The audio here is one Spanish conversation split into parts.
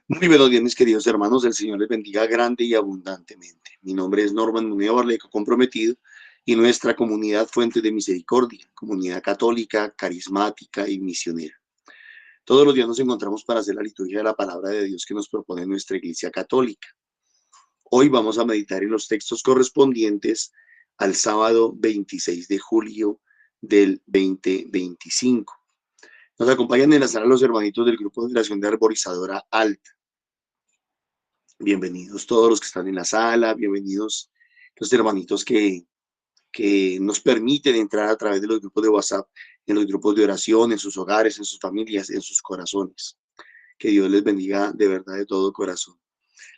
Muy buenos días, mis queridos hermanos. El Señor les bendiga grande y abundantemente. Mi nombre es Norman Muneo Barleco Comprometido y nuestra comunidad Fuente de Misericordia, comunidad católica, carismática y misionera. Todos los días nos encontramos para hacer la liturgia de la palabra de Dios que nos propone nuestra Iglesia Católica. Hoy vamos a meditar en los textos correspondientes al sábado 26 de julio del 2025. Nos acompañan en la sala los hermanitos del grupo de oración de Arborizadora Alta. Bienvenidos todos los que están en la sala, bienvenidos los hermanitos que nos permiten entrar a través de los grupos de WhatsApp, en los grupos de oración, en sus hogares, en sus familias, en sus corazones. Que Dios les bendiga de verdad de todo corazón.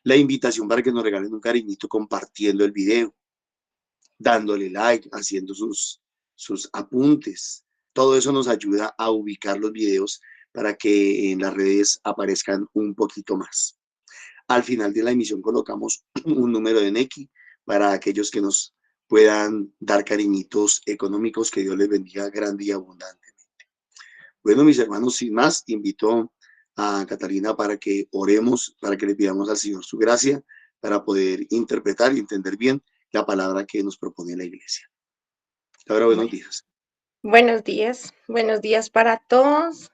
La invitación para que nos regalen un cariñito compartiendo el video, dándole like, haciendo sus apuntes. Todo eso nos ayuda a ubicar los videos para que en las redes aparezcan un poquito más. Al final de la emisión colocamos un número de Nequi para aquellos que nos puedan dar cariñitos económicos. Que Dios les bendiga grande y abundantemente. Bueno, mis hermanos, sin más, invito a Catalina para que oremos, para que le pidamos al Señor su gracia, para poder interpretar y entender bien la palabra que nos propone la Iglesia. Ahora, buenos días. Buenos días para todos.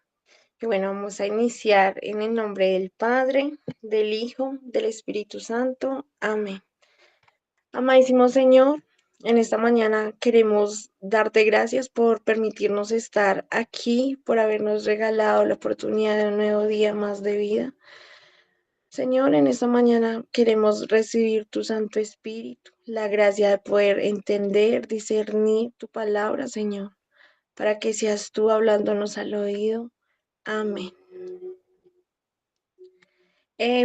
Y bueno, vamos a iniciar en el nombre del Padre, del Hijo, del Espíritu Santo. Amén. Amadísimo Señor, en esta mañana queremos darte gracias por permitirnos estar aquí, por habernos regalado la oportunidad de un nuevo día más de vida. Señor, en esta mañana queremos recibir tu Santo Espíritu, la gracia de poder entender, discernir tu palabra, Señor, para que seas tú hablándonos al oído. Amén.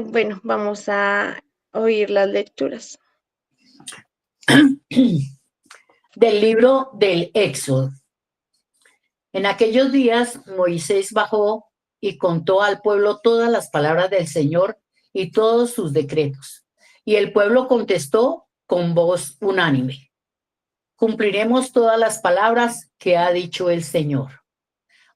Bueno, vamos a oír las lecturas. Del libro del Éxodo. En aquellos días Moisés bajó y contó al pueblo todas las palabras del Señor y todos sus decretos. Y el pueblo contestó con voz unánime: cumpliremos todas las palabras que ha dicho el Señor.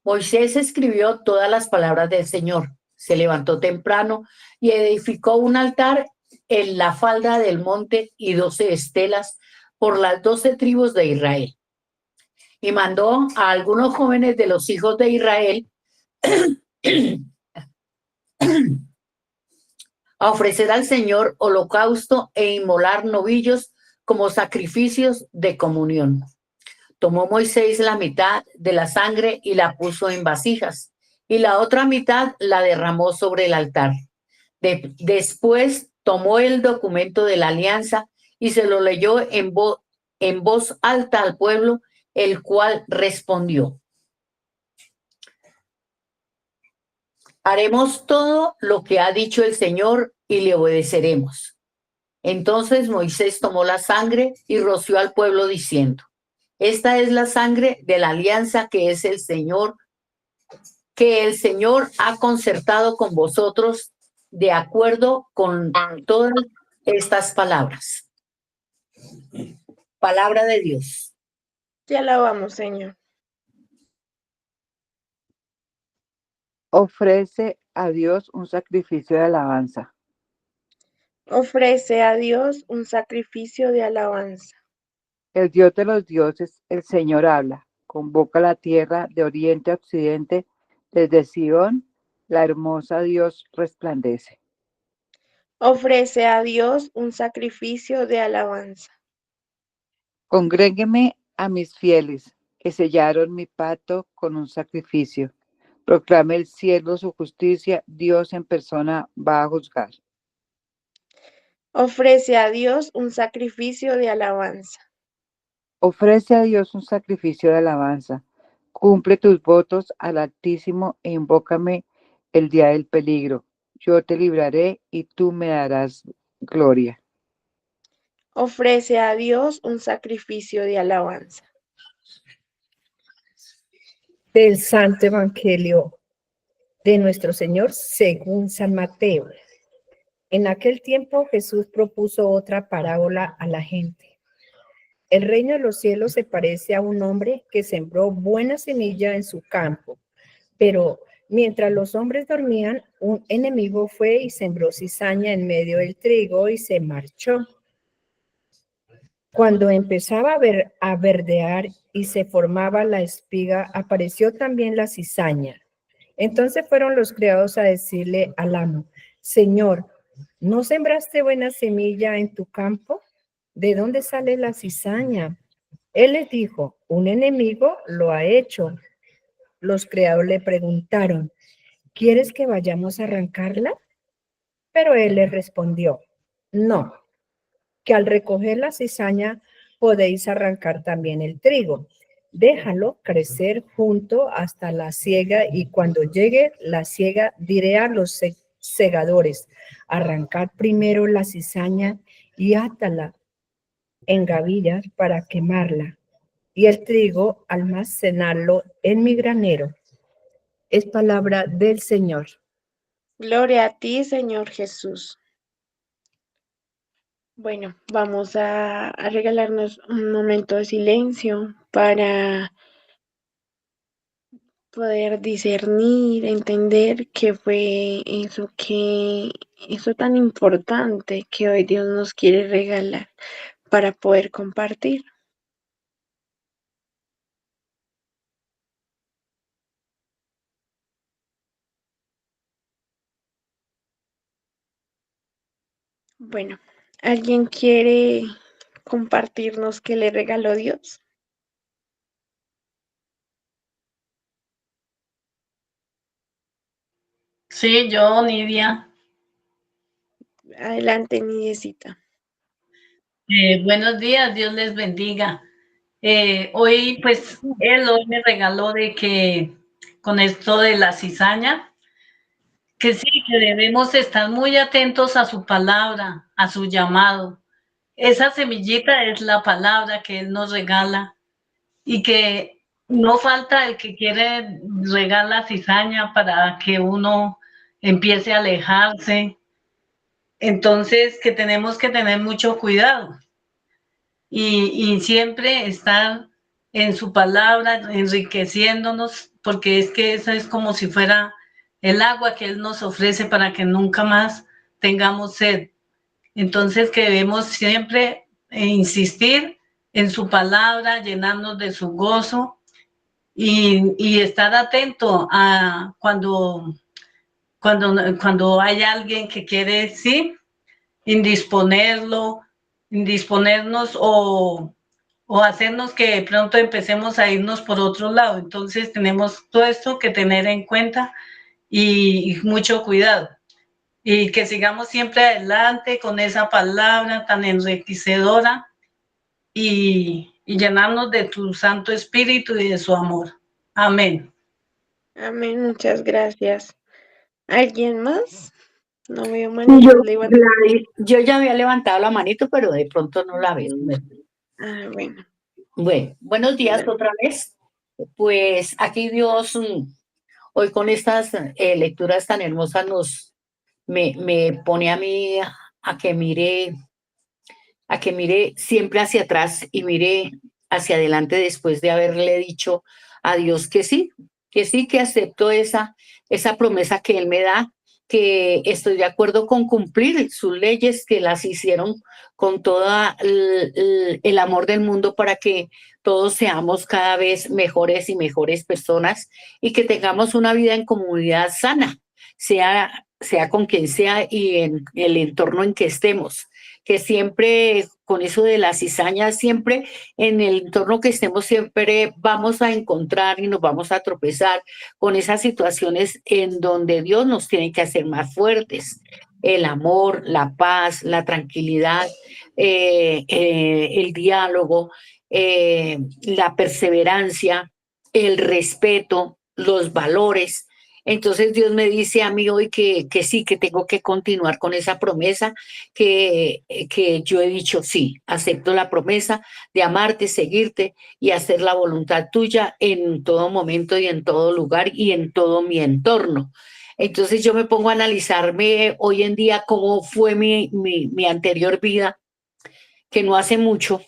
Moisés escribió todas las palabras del Señor, se levantó temprano y edificó un altar en la falda del monte y 12 estelas por las 12 tribus de Israel. Y mandó a algunos jóvenes de los hijos de Israel a ofrecer al Señor holocausto e inmolar novillos como sacrificios de comunión. Tomó Moisés la mitad de la sangre y la puso en vasijas, y la otra mitad la derramó sobre el altar. Después tomó el documento de la alianza y se lo leyó en voz alta al pueblo, el cual respondió: haremos todo lo que ha dicho el Señor y le obedeceremos. Entonces Moisés tomó la sangre y roció al pueblo diciendo: esta es la sangre de la alianza que el Señor ha concertado con vosotros de acuerdo con todas estas palabras. Palabra de Dios. Te alabamos, Señor. Ofrece a Dios un sacrificio de alabanza. Ofrece a Dios un sacrificio de alabanza. El Dios de los dioses, el Señor habla. Convoca la tierra de oriente a occidente. Desde Sión, la hermosa Dios resplandece. Ofrece a Dios un sacrificio de alabanza. Congrégueme a mis fieles, que sellaron mi pacto con un sacrificio. Proclame el cielo su justicia, Dios en persona va a juzgar. Ofrece a Dios un sacrificio de alabanza. Ofrece a Dios un sacrificio de alabanza. Cumple tus votos al Altísimo e invócame el día del peligro. Yo te libraré y tú me darás gloria. Ofrece a Dios un sacrificio de alabanza. Del Santo Evangelio de nuestro Señor según San Mateo. En aquel tiempo Jesús propuso otra parábola a la gente. El reino de los cielos se parece a un hombre que sembró buena semilla en su campo, pero Mientras los hombres dormían, un enemigo fue y sembró cizaña en medio del trigo y se marchó. Cuando empezaba a verdear y se formaba la espiga, apareció también la cizaña. Entonces fueron los criados a decirle al amo: Señor, ¿no sembraste buena semilla en tu campo? ¿De dónde sale la cizaña? Él les dijo: un enemigo lo ha hecho. Los criados le preguntaron: ¿quieres que vayamos a arrancarla? Pero él les respondió: no, que al recoger la cizaña podéis arrancar también el trigo. Déjalo crecer junto hasta la siega, y cuando llegue la siega diré a los segadores: arrancad primero la cizaña y átala en gavillas para quemarla, y el trigo almacenarlo en mi granero. Es palabra del Señor. Gloria a ti, Señor Jesús. Bueno, vamos a regalarnos un momento de silencio para poder discernir, entender qué fue eso tan importante que hoy Dios nos quiere regalar para poder compartir. Bueno, ¿alguien quiere compartirnos qué le regaló Dios? Sí, yo, Nidia. Adelante, niñecita. Buenos días, Dios les bendiga. Hoy, pues, él hoy me regaló de que con esto de la cizaña, que sí, que debemos estar muy atentos a su palabra, a su llamado. Esa semillita es la palabra que él nos regala y que no falta el que quiere regala cizaña para que uno empiece a alejarse. Entonces, que tenemos que tener mucho cuidado y siempre estar en su palabra, enriqueciéndonos, porque es que eso es como si fuera el agua que Él nos ofrece para que nunca más tengamos sed. Entonces, que debemos siempre insistir en su palabra, llenarnos de su gozo y estar atento a cuando hay alguien que quiere, sí, indisponernos o hacernos que de pronto empecemos a irnos por otro lado. Entonces tenemos todo esto que tener en cuenta y mucho cuidado. Y que sigamos siempre adelante con esa palabra tan enriquecedora y llenarnos de tu Santo Espíritu y de su amor. Amén. Amén, muchas gracias. ¿Alguien más? No veo Yo, manitos levantadas. yo ya había levantado la manito, pero de pronto no la veo. Bueno. Bueno, buenos días Bueno. otra vez. Pues aquí Dios, hoy con estas lecturas tan hermosas me pone a mí a que mire siempre hacia atrás y mire hacia adelante después de haberle dicho a Dios que sí, que acepto esa promesa que Él me da, que estoy de acuerdo con cumplir sus leyes, que las hicieron con todo el amor del mundo para que todos seamos cada vez mejores y mejores personas y que tengamos una vida en comunidad sana, sea con quien sea y en el entorno en que estemos, que siempre con eso de la cizaña, siempre en el entorno que estemos, siempre vamos a encontrar y nos vamos a tropezar con esas situaciones en donde Dios nos tiene que hacer más fuertes. El amor, la paz, la tranquilidad, el diálogo, la perseverancia, el respeto, los valores. Entonces Dios me dice a mí hoy que sí, que tengo que continuar con esa promesa, que yo he dicho sí, acepto la promesa de amarte, seguirte y hacer la voluntad tuya en todo momento y en todo lugar y en todo mi entorno. Entonces yo me pongo a analizarme hoy en día cómo fue mi anterior vida, que no hace mucho,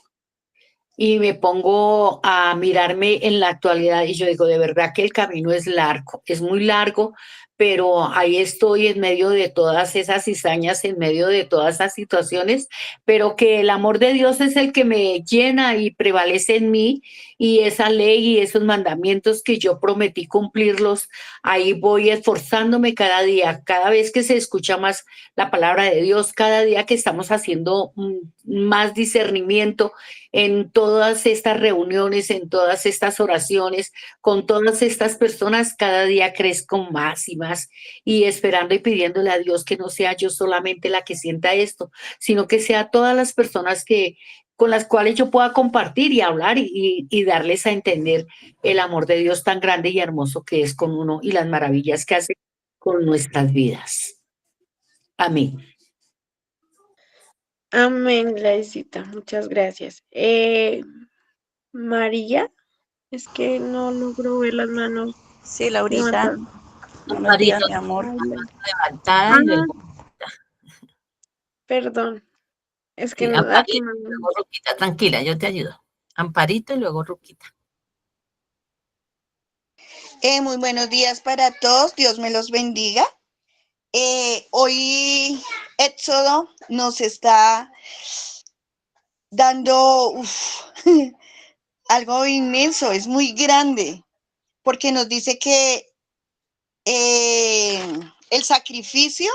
y me pongo a mirarme en la actualidad y yo digo, de verdad que el camino es largo, es muy largo, pero ahí estoy en medio de todas esas cizañas, en medio de todas esas situaciones, pero que el amor de Dios es el que me llena y prevalece en mí, y esa ley y esos mandamientos que yo prometí cumplirlos, ahí voy esforzándome cada día, cada vez que se escucha más la palabra de Dios, cada día que estamos haciendo más discernimiento en todas estas reuniones, en todas estas oraciones, con todas estas personas, cada día crezco más y más, y esperando y pidiéndole a Dios que no sea yo solamente la que sienta esto, sino que sea todas las personas que con las cuales yo pueda compartir y hablar y darles a entender el amor de Dios tan grande y hermoso que es con uno y las maravillas que hace con nuestras vidas. Amén. Amén, Gladysita, muchas gracias. María, es que no logro ver las manos Sí, Laurita. levantadas. Buenos días, Amparito, mi amor. levantada y luego, Perdón, es que sí, no, aquí Amparito, no. y luego Ruquita, tranquila, yo te ayudo. Amparito y luego Ruquita. Muy buenos días para todos. Dios me los bendiga. Hoy Éxodo nos está dando algo inmenso, es muy grande, porque nos dice que el sacrificio,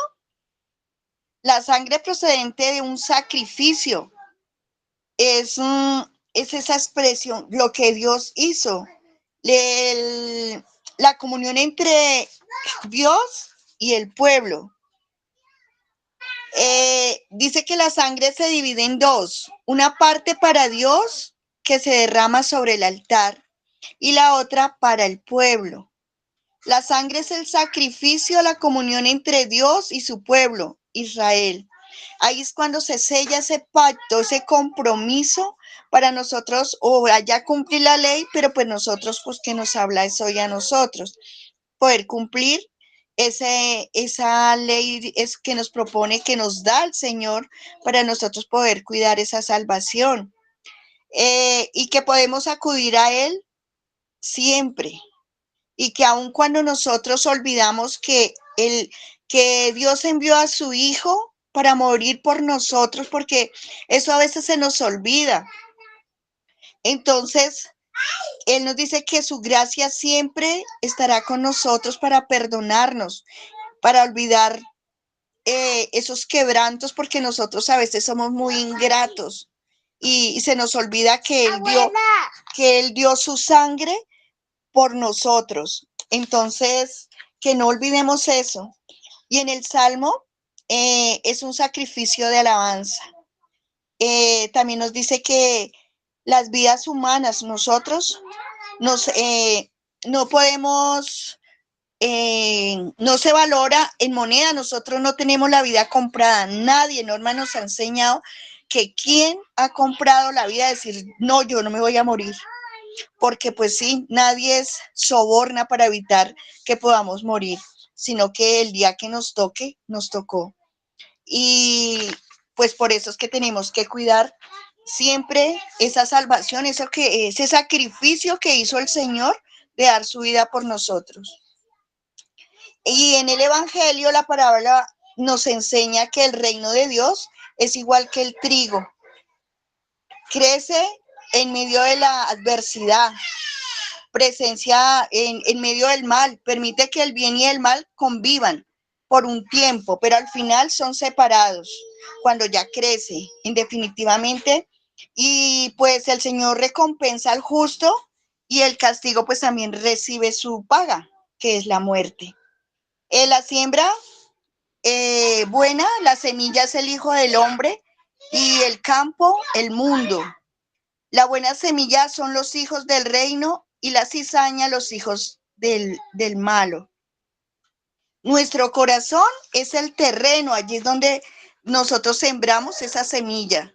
la sangre procedente de un sacrificio, es esa expresión, lo que Dios hizo, la comunión entre Dios y el pueblo. Dice que la sangre se divide en dos, una parte para Dios que se derrama sobre el altar y la otra para el pueblo. La sangre es el sacrificio, la comunión entre Dios y su pueblo, Israel. Ahí es cuando se sella ese pacto, ese compromiso para nosotros, o ya cumplir la ley, pero pues nosotros, pues que nos habla eso ya a nosotros, poder cumplir esa ley es que nos propone, que nos da el Señor para nosotros poder cuidar esa salvación, y que podemos acudir a Él siempre, y que aun cuando nosotros olvidamos que Dios envió a su Hijo para morir por nosotros, porque eso a veces se nos olvida. Entonces, Él nos dice que su gracia siempre estará con nosotros para perdonarnos, para olvidar esos quebrantos, porque nosotros a veces somos muy ingratos y se nos olvida que Él dio su sangre por nosotros. Entonces, que no olvidemos eso. Y en el Salmo es un sacrificio de alabanza. También nos dice que las vidas humanas, nosotros no podemos, no se valora en moneda, nosotros no tenemos la vida comprada, nadie. Norma nos ha enseñado que quién ha comprado la vida, decir, no, yo no me voy a morir, porque pues sí, nadie soborna para evitar que podamos morir, sino que el día que nos toque, nos tocó. Y pues por eso es que tenemos que cuidar siempre esa salvación, ese sacrificio que hizo el Señor de dar su vida por nosotros. Y en el Evangelio la parábola nos enseña que el reino de Dios es igual que el trigo. Crece en medio de la adversidad, presencia en medio del mal, permite que el bien y el mal convivan por un tiempo, pero al final son separados cuando ya crece, indefinitivamente. Y pues el Señor recompensa al justo y el castigo pues también recibe su paga, que es la muerte. La siembra buena, la semilla es el Hijo del Hombre y el campo, el mundo. La buena semilla son los hijos del reino y la cizaña los hijos del malo. Nuestro corazón es el terreno, allí es donde nosotros sembramos esa semilla.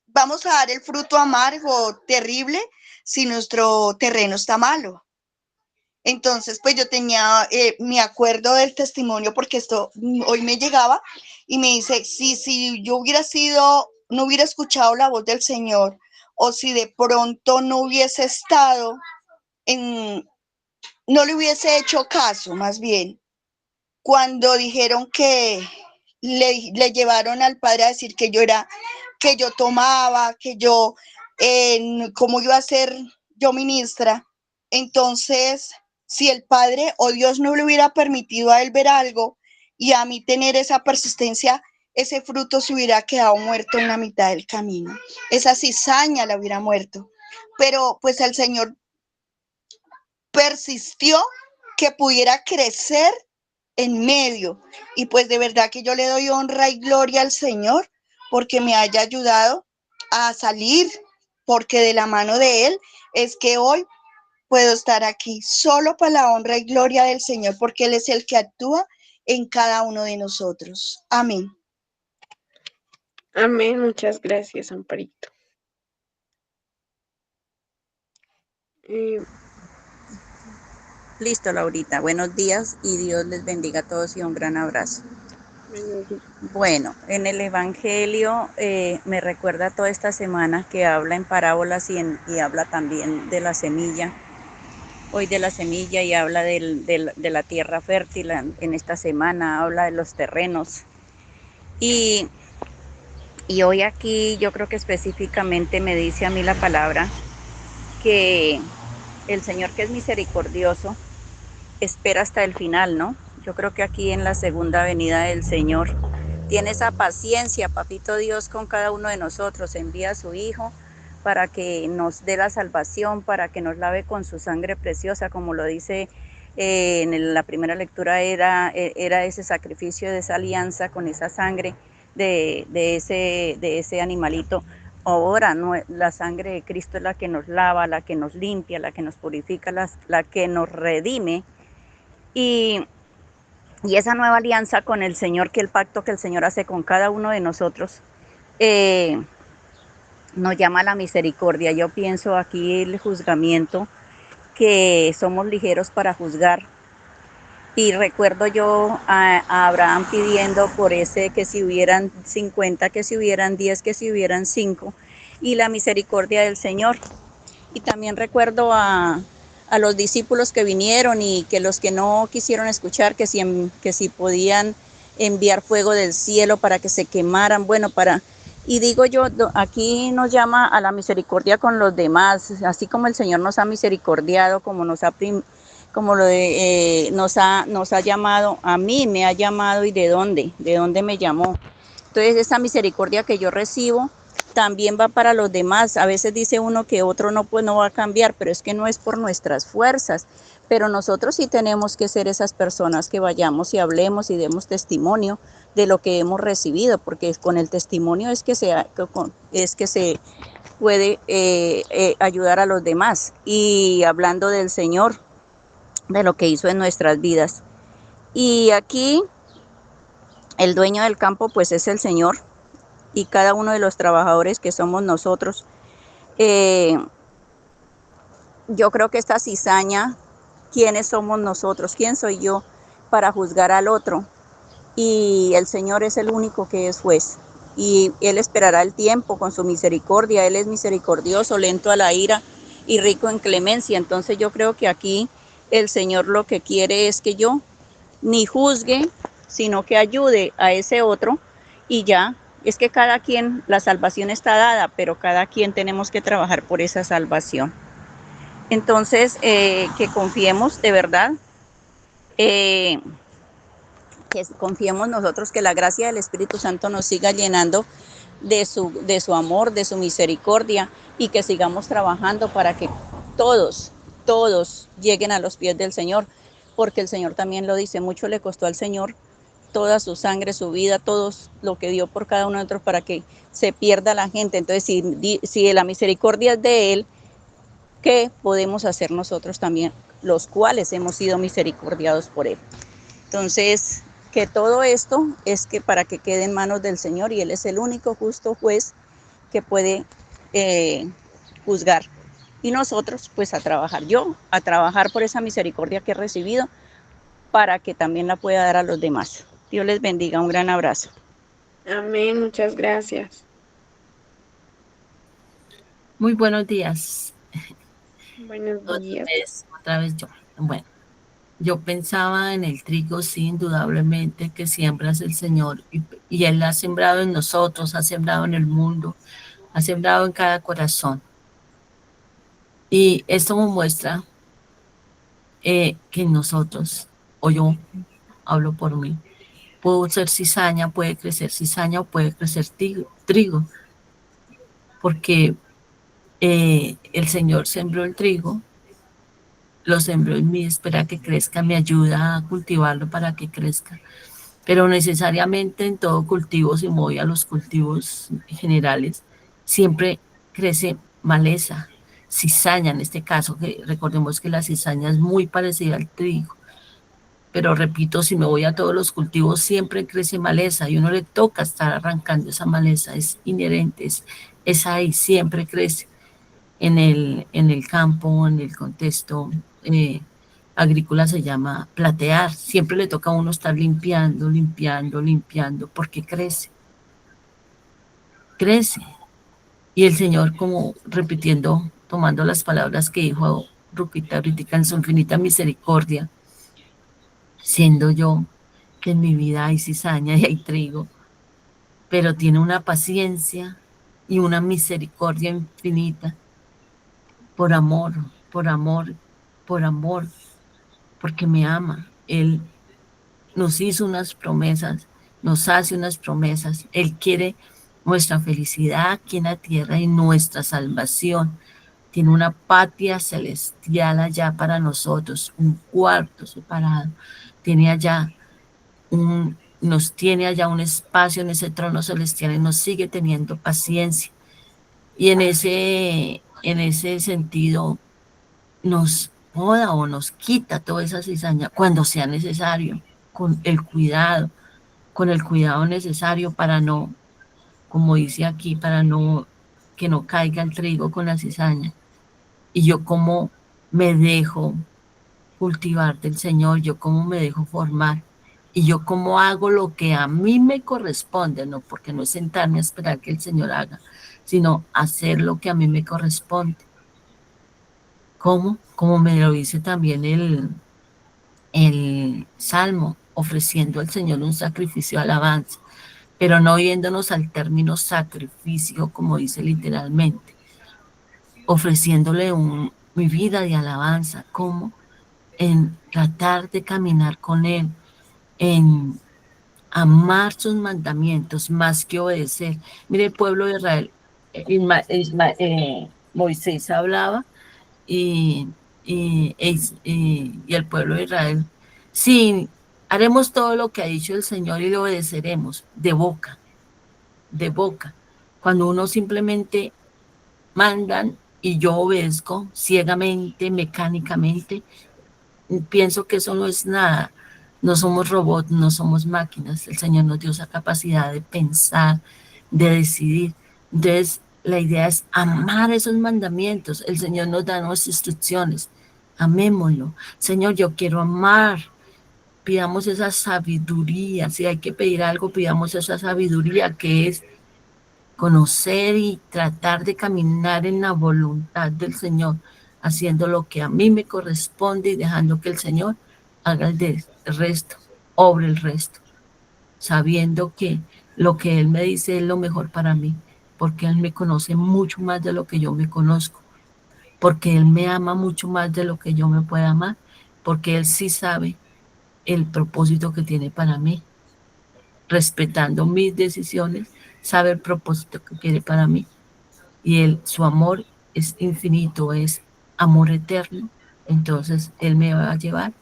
Vamos a dar el fruto amargo, terrible, si nuestro terreno está malo. Entonces, pues yo tenía, me acuerdo del testimonio, porque esto hoy me llegaba y me dice, si yo hubiera sido no hubiera escuchado la voz del Señor, o si de pronto no hubiese estado no le hubiese hecho caso, más bien, cuando dijeron que le llevaron al padre a decir que yo tomaba, que yo, cómo iba a ser yo ministra. Entonces, si el padre o Dios no le hubiera permitido a él ver algo y a mí tener esa persistencia, ese fruto se hubiera quedado muerto en la mitad del camino. Esa cizaña la hubiera muerto. Pero pues el Señor persistió que pudiera crecer en medio. Y pues de verdad que yo le doy honra y gloria al Señor porque me haya ayudado a salir, porque de la mano de Él es que hoy puedo estar aquí, solo para la honra y gloria del Señor, porque Él es el que actúa en cada uno de nosotros. Amén. Amén, muchas gracias, Amparito. Listo, Laurita. Buenos días y Dios les bendiga a todos y un gran abrazo. Bueno, en el Evangelio me recuerda toda esta semana que habla en parábolas y habla también de la semilla. Hoy de la semilla y habla de la tierra fértil. En esta semana habla de los terrenos. Y hoy aquí yo creo que específicamente me dice a mí la palabra que el Señor, que es misericordioso, espera hasta el final, ¿no? Yo creo que aquí en la segunda venida del Señor tiene esa paciencia, papito Dios, con cada uno de nosotros. Envía a su Hijo para que nos dé la salvación, para que nos lave con su sangre preciosa, como lo dice en la primera lectura, era ese sacrificio de esa alianza con esa sangre de ese animalito. Ahora no, la sangre de Cristo es la que nos lava, la que nos limpia, la que nos purifica, la que nos redime. Y esa nueva alianza con el Señor, que el pacto que el Señor hace con cada uno de nosotros, nos llama a la misericordia. Yo pienso aquí el juzgamiento, que somos ligeros para juzgar. Y recuerdo yo a Abraham pidiendo por ese, que si hubieran 50, que si hubieran 10, que si hubieran 5, y la misericordia del Señor. Y también recuerdo a los discípulos que vinieron y que los que no quisieron escuchar, que si podían enviar fuego del cielo para que se quemaran, y digo yo, aquí nos llama a la misericordia con los demás, así como el Señor nos ha misericordiado, como nos ha llamado, a mí me ha llamado. ¿Y de dónde me llamó? Entonces esa misericordia que yo recibo también va para los demás. A veces dice uno que otro no va a cambiar, pero es que no es por nuestras fuerzas. Pero nosotros sí tenemos que ser esas personas que vayamos y hablemos y demos testimonio de lo que hemos recibido, porque con el testimonio es que se puede ayudar a los demás. Y hablando del Señor, de lo que hizo en nuestras vidas. Y aquí el dueño del campo pues es el Señor, y cada uno de los trabajadores que somos nosotros. Yo creo que esta cizaña, ¿quiénes somos nosotros? ¿Quién soy yo para juzgar al otro? Y el Señor es el único que es juez, y Él esperará el tiempo con su misericordia. Él es misericordioso, lento a la ira y rico en clemencia. Entonces yo creo que aquí el Señor lo que quiere es que yo ni juzgue, sino que ayude a ese otro, y ya. Es que cada quien, la salvación está dada, pero cada quien tenemos que trabajar por esa salvación. Entonces, que confiemos de verdad, que confiemos nosotros, que la gracia del Espíritu Santo nos siga llenando de su amor, de su misericordia, y que sigamos trabajando para que todos lleguen a los pies del Señor, porque el Señor también lo dice, mucho le costó al Señor toda su sangre, su vida, todo lo que dio por cada uno de nosotros para que se pierda la gente. Entonces, si la misericordia es de Él, ¿qué podemos hacer nosotros también, los cuales hemos sido misericordiados por Él? Entonces, que todo esto es que para que quede en manos del Señor, y Él es el único justo juez que puede juzgar. Y nosotros, pues a trabajar por esa misericordia que he recibido, para que también la pueda dar a los demás. Dios les bendiga, un gran abrazo. Amén, muchas gracias. Muy buenos días. Buenos días. Otra vez yo. Bueno, yo pensaba en el trigo, sí, indudablemente, que siembras el Señor y Él ha sembrado en nosotros, ha sembrado en el mundo, ha sembrado en cada corazón. Y esto me muestra que nosotros, o yo hablo por mí, puedo ser cizaña, puede crecer cizaña o puede crecer trigo, porque el Señor sembró el trigo, lo sembró en mí, espera que crezca, me ayuda a cultivarlo para que crezca. Pero necesariamente en todo cultivo, si me voy a los cultivos generales, siempre crece maleza, cizaña en este caso, que recordemos que la cizaña es muy parecida al trigo. Pero repito, si me voy a todos los cultivos, siempre crece maleza y uno le toca estar arrancando esa maleza, es inherente, es ahí, siempre crece en el campo, en el contexto agrícola se llama platear. Siempre le toca a uno estar limpiando, limpiando, limpiando, porque crece, crece. Y el Señor, como repitiendo, tomando las palabras que dijo Ruquita ahorita en su infinita misericordia, siendo yo que en mi vida hay cizaña y hay trigo, pero tiene una paciencia y una misericordia infinita por amor, por amor, por amor, porque me ama. Él nos hizo unas promesas, nos hace unas promesas. Él quiere nuestra felicidad aquí en la tierra y nuestra salvación. Tiene una patria celestial allá para nosotros, un cuarto separado. Tiene allá nos tiene allá un espacio en ese trono celestial y nos sigue teniendo paciencia. Y en ese sentido, nos poda o nos quita toda esa cizaña cuando sea necesario, con el cuidado necesario para no, como dice aquí, para no, que no caiga el trigo con la cizaña. Y yo como me dejo cultivar del Señor, yo como me dejo formar, y yo como hago lo que a mí me corresponde, no porque no es sentarme a esperar que el Señor haga, sino hacer lo que a mí me corresponde. ¿Cómo? Como me lo dice también el Salmo, ofreciendo al Señor un sacrificio de alabanza, pero no yéndonos al término sacrificio, como dice literalmente, ofreciéndole mi vida de alabanza, como en tratar de caminar con Él, en amar sus mandamientos más que obedecer. Mire, el pueblo de Israel, Moisés hablaba y, y el pueblo de Israel, sí, haremos todo lo que ha dicho el Señor y lo obedeceremos de boca, de boca. Cuando uno simplemente mandan y yo obedezco ciegamente, mecánicamente, pienso que eso no es nada. No somos robots, no somos máquinas. El Señor nos dio esa capacidad de pensar, de decidir. Entonces, la idea es amar esos mandamientos. El Señor nos da nuestras instrucciones. Amémoslo. Señor, yo quiero amar. Pidamos esa sabiduría. Si hay que pedir algo, pidamos esa sabiduría que es conocer y tratar de caminar en la voluntad del Señor, haciendo lo que a mí me corresponde y dejando que el Señor haga el resto, obre el resto, sabiendo que lo que Él me dice es lo mejor para mí, porque Él me conoce mucho más de lo que yo me conozco, porque Él me ama mucho más de lo que yo me pueda amar, porque Él sí sabe el propósito que tiene para mí, respetando mis decisiones, sabe el propósito que quiere para mí. Y su amor es infinito, es amor eterno. Entonces, Él me va a llevar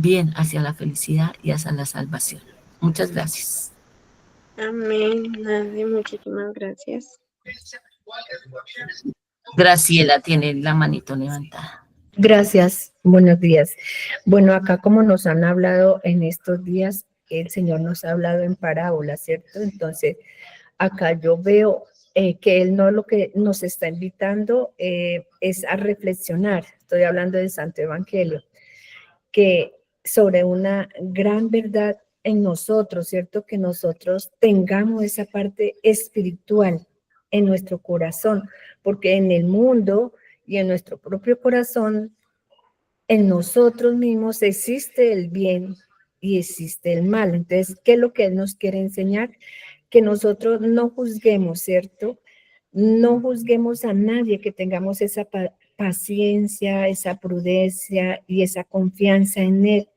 bien hacia la felicidad y hacia la salvación. Muchas gracias. Amén. Nadie, muchísimas gracias. Graciela tiene la manito levantada. Gracias, buenos días. Bueno, acá como nos han hablado en estos días, el Señor nos ha hablado en parábolas, ¿cierto? Entonces, acá yo veo que Él no lo que nos está invitando es a reflexionar, estoy hablando del Santo Evangelio, que sobre una gran verdad en nosotros, ¿cierto? Que nosotros tengamos esa parte espiritual, en nuestro corazón, porque en el mundo y en nuestro propio corazón, en nosotros mismos existe el bien y existe el mal. Entonces, ¿qué es lo que Él nos quiere enseñar? Que nosotros no juzguemos, ¿cierto? No juzguemos a nadie, que tengamos esa paciencia, esa prudencia y esa confianza en Él,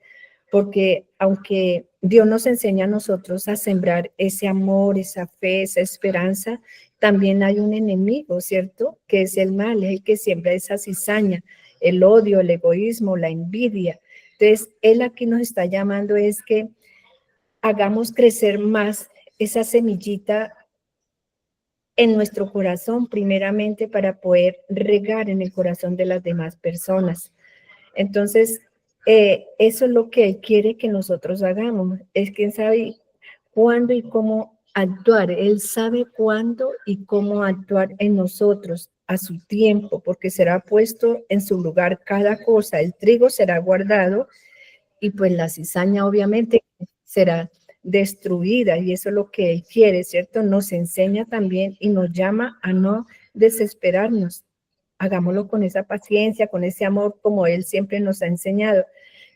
porque aunque Dios nos enseña a nosotros a sembrar ese amor, esa fe, esa esperanza, también hay un enemigo, ¿cierto? Que es el mal, es el que siembra esa cizaña, el odio, el egoísmo, la envidia. Entonces, Él aquí nos está llamando es que hagamos crecer más esa semillita en nuestro corazón, primeramente, para poder regar en el corazón de las demás personas. Entonces, eso es lo que Él quiere que nosotros hagamos. Es que Él sabe cuándo y cómo actuar. Él sabe cuándo y cómo actuar en nosotros a su tiempo, porque será puesto en su lugar cada cosa. El trigo será guardado y pues la cizaña obviamente será destruida, y eso es lo que Él quiere, ¿cierto? Nos enseña también y nos llama a no desesperarnos. Hagámoslo con esa paciencia, con ese amor, como Él siempre nos ha enseñado,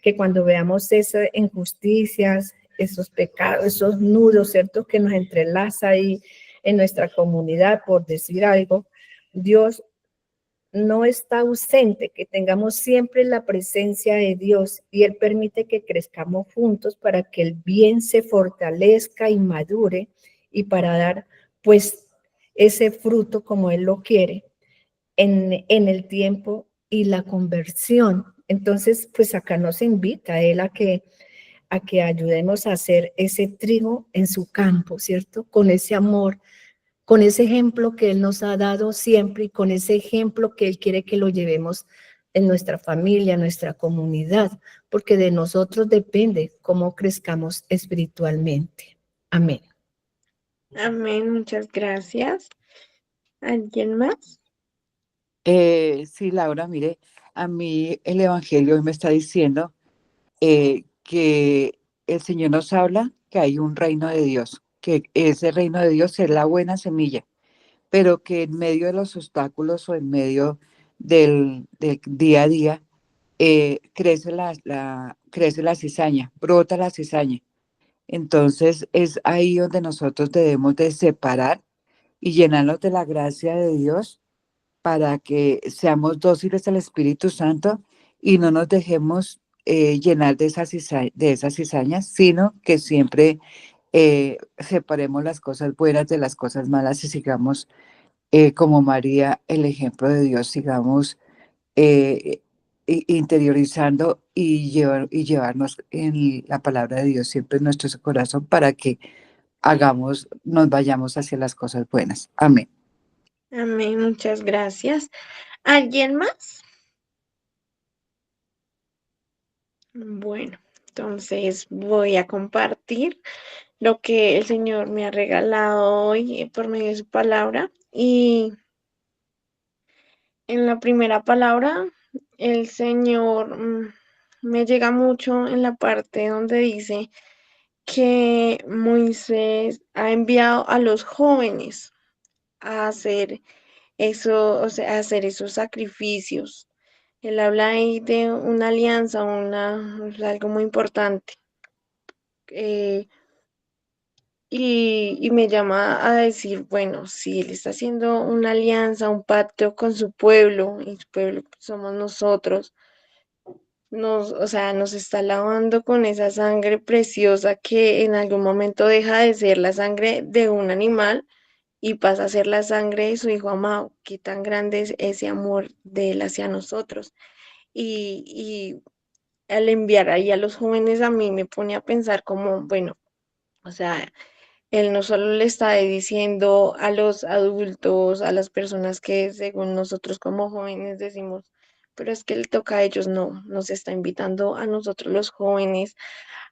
que cuando veamos esas injusticias, esos pecados, esos nudos, ¿cierto? Que nos entrelaza ahí en nuestra comunidad, por decir algo, Dios no está ausente, que tengamos siempre la presencia de Dios, y Él permite que crezcamos juntos para que el bien se fortalezca y madure, y para dar pues ese fruto como Él lo quiere en el tiempo y la conversión. Entonces, pues acá nos invita a Él a que ayudemos a hacer ese trigo en su campo, ¿cierto? Con ese amor, con ese ejemplo que Él nos ha dado siempre, y con ese ejemplo que Él quiere que lo llevemos en nuestra familia, en nuestra comunidad, porque de nosotros depende cómo crezcamos espiritualmente. Amén. Amén, muchas gracias. ¿Alguien más? Sí, Laura, mire, a mí el Evangelio hoy me está diciendo que el Señor nos habla que hay un reino de Dios, que ese reino de Dios es la buena semilla, pero que en medio de los obstáculos o en medio del día a día crece crece la cizaña, brota la cizaña. Entonces es ahí donde nosotros debemos de separar y llenarnos de la gracia de Dios para que seamos dóciles al Espíritu Santo y no nos dejemos llenar de esas cizañas, sino que siempre separemos las cosas buenas de las cosas malas y sigamos como María, el ejemplo de Dios, sigamos interiorizando y llevarnos en la palabra de Dios siempre en nuestro corazón para que nos vayamos hacia las cosas buenas. Amén. Amén, muchas gracias. ¿Alguien más? Bueno, entonces voy a compartir lo que el Señor me ha regalado hoy por medio de su palabra. Y en la primera palabra, el Señor me llega mucho en la parte donde dice que Moisés ha enviado a los jóvenes a hacer eso, o sea, a hacer esos sacrificios. Él habla ahí de una alianza, algo muy importante. eh, y me llama a decir, bueno, si él está haciendo una alianza, un pacto con su pueblo, y su pueblo somos nosotros, o sea, nos está lavando con esa sangre preciosa que en algún momento deja de ser la sangre de un animal y pasa a ser la sangre de su hijo amado. Qué tan grande es ese amor de él hacia nosotros. Y al enviar ahí a los jóvenes, a mí me pone a pensar como, bueno, o sea, él no solo le está diciendo a los adultos, a las personas que según nosotros como jóvenes decimos, pero es que le toca a ellos, no, nos está invitando a nosotros los jóvenes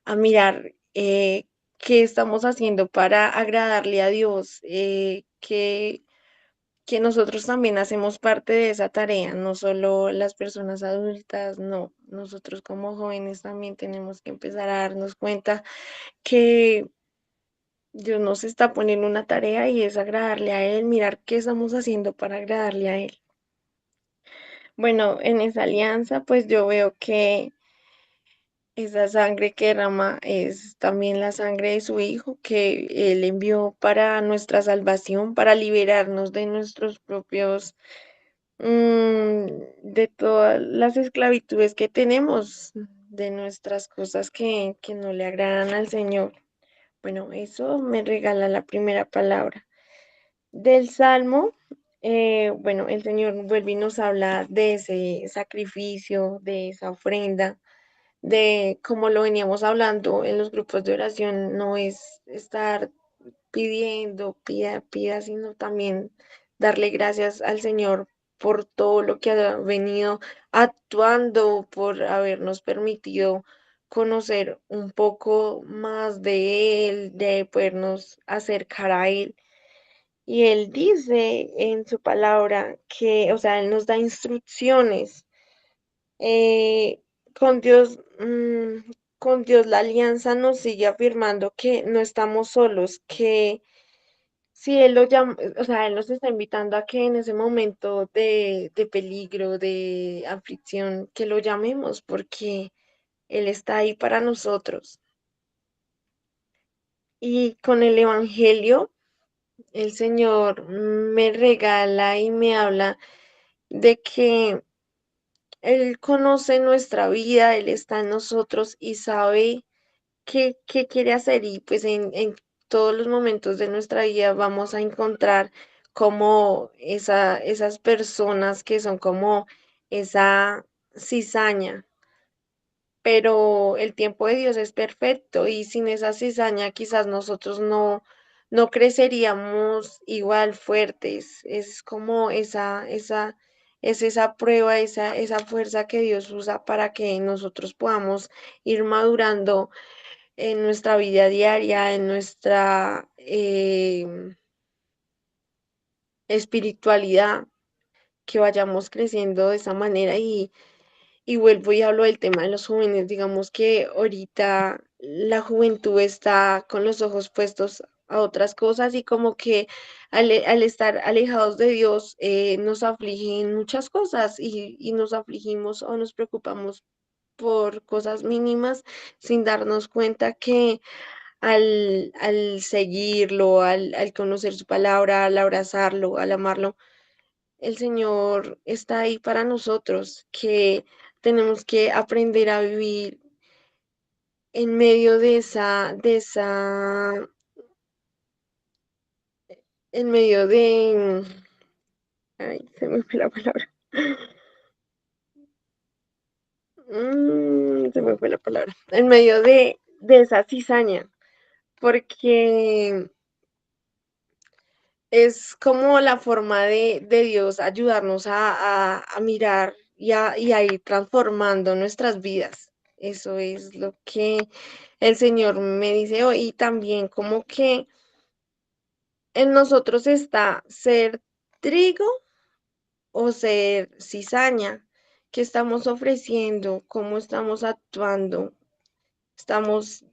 a mirar qué estamos haciendo para agradarle a Dios, que nosotros también hacemos parte de esa tarea, no solo las personas adultas, no, nosotros como jóvenes también tenemos que empezar a darnos cuenta que Dios nos está poniendo una tarea y es agradarle a Él, mirar qué estamos haciendo para agradarle a Él. Bueno, en esa alianza, pues yo veo que esa sangre que derrama es también la sangre de su Hijo, que Él envió para nuestra salvación, para liberarnos de nuestros propios, de todas las esclavitudes que tenemos, de nuestras cosas que no le agradan al Señor. Bueno, eso me regala la primera palabra. Del Salmo, bueno, el Señor vuelve y nos habla de ese sacrificio, de esa ofrenda, de como lo veníamos hablando en los grupos de oración, no es estar pidiendo, pida, pida, sino también darle gracias al Señor por todo lo que ha venido actuando, por habernos permitido conocer un poco más de Él, de podernos acercar a Él. Y Él dice en su palabra que, o sea, Él nos da instrucciones. eh, con Dios, con Dios la alianza nos sigue afirmando que no estamos solos, que si Él lo llama, o sea, Él nos está invitando a que en ese momento de peligro, de aflicción, que lo llamemos porque Él está ahí para nosotros. Y con el Evangelio, el Señor me regala y me habla de que Él conoce nuestra vida, Él está en nosotros y sabe qué quiere hacer. Y pues en todos los momentos de nuestra vida vamos a encontrar como esas personas que son como esa cizaña, pero el tiempo de Dios es perfecto y sin esa cizaña quizás nosotros no creceríamos igual fuertes. Es como es esa prueba, esa fuerza que Dios usa para que nosotros podamos ir madurando en nuestra vida diaria, en nuestra espiritualidad, que vayamos creciendo de esa manera. Y vuelvo y hablo del tema de los jóvenes. Digamos que ahorita la juventud está con los ojos puestos a otras cosas y como que al estar alejados de Dios nos afligen muchas cosas y nos afligimos o nos preocupamos por cosas mínimas sin darnos cuenta que al seguirlo, al conocer su palabra, al abrazarlo, al amarlo, el Señor está ahí para nosotros, que tenemos que aprender a vivir en medio en medio de, ay, se me fue la palabra. Se me fue la palabra. En medio de esa cizaña, porque es como la forma de Dios ayudarnos a mirar y a ir transformando nuestras vidas. Eso es lo que el Señor me dice hoy. Y también como que en nosotros está ser trigo o ser cizaña. ¿Qué estamos ofreciendo? ¿Cómo estamos actuando? Estamos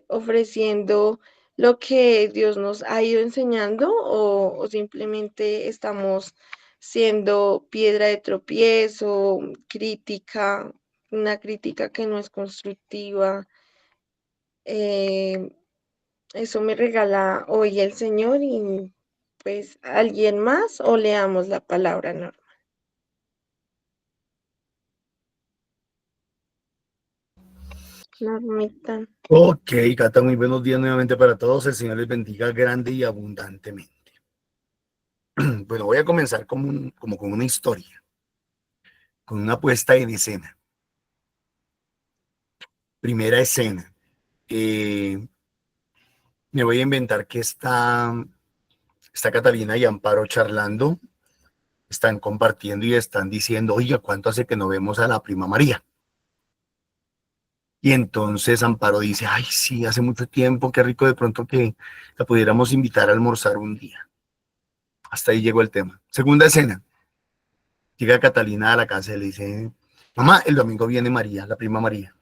ofreciendo lo que Dios nos ha ido enseñando o simplemente estamos siendo piedra de tropiezo, crítica, una crítica que no es constructiva. Eh, Eso me regala hoy el Señor y pues alguien más o leamos la palabra, Normita. Ok, Cata, muy buenos días nuevamente para todos. El Señor les bendiga grande y abundantemente. Bueno, voy a comenzar como con una historia, con una puesta en escena. Primera escena. Me voy a inventar que está Catalina y Amparo charlando, están compartiendo y están diciendo, oiga, ¿cuánto hace que no vemos a la prima María? Y entonces Amparo dice, ay, sí, hace mucho tiempo, qué rico de pronto que la pudiéramos invitar a almorzar un día. Hasta ahí llegó el tema. Segunda escena. Llega Catalina a la casa y le dice, mamá, el domingo viene María, la prima María.